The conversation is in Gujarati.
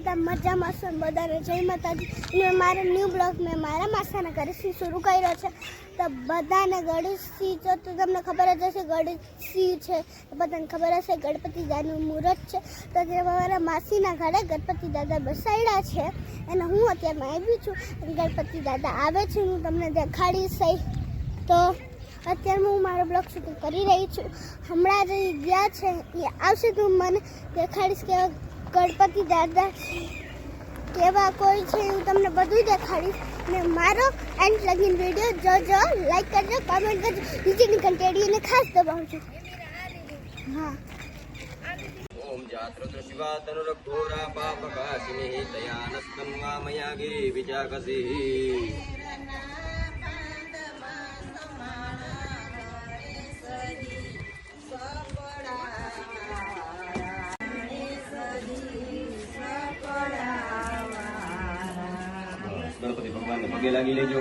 બધા મજામાં છો બધાને જય માતાજી। મેં મારા ન્યૂ બ્લોગ મેં મારા માસાના ઘરેથી શરૂ કર્યો છે। તો બધાને ગણેશજી જો તો તમને ખબર જ હશે ગણેશજી છે તો બધાને ખબર હશે ગણપતિ દાદાનું મુહૂર્ત છે। તો જે મારા માસીના ઘરે ગણપતિ દાદા બેસાડ્યા છે અને હું અત્યારે આવી છું। ગણપતિ દાદા આવે છે હું તમને દેખાડીશ। તો અત્યારે હું મારો બ્લોગ શૂટિંગ કરી રહી છું। હમણાં જે ગયા છે એ આવશે તો મને દેખાડીશ કે ગણપતિ દાદા કેવા કોઈ છે હું તમને બધું દેખાડીશ। ને મારો એન્ડ લગીન વિડીયો જોજો, લાઈક કરજો, કમેન્ટ કરજો, નીચેની ઘંટડીને ખાસ દબાવજો। હા ओम जात्रत्र शिवा तनुरघोरा पापकाशिनी तयानस्तं वामयागे विजागसी गणपति भगवान ने पगे लागी लेजो।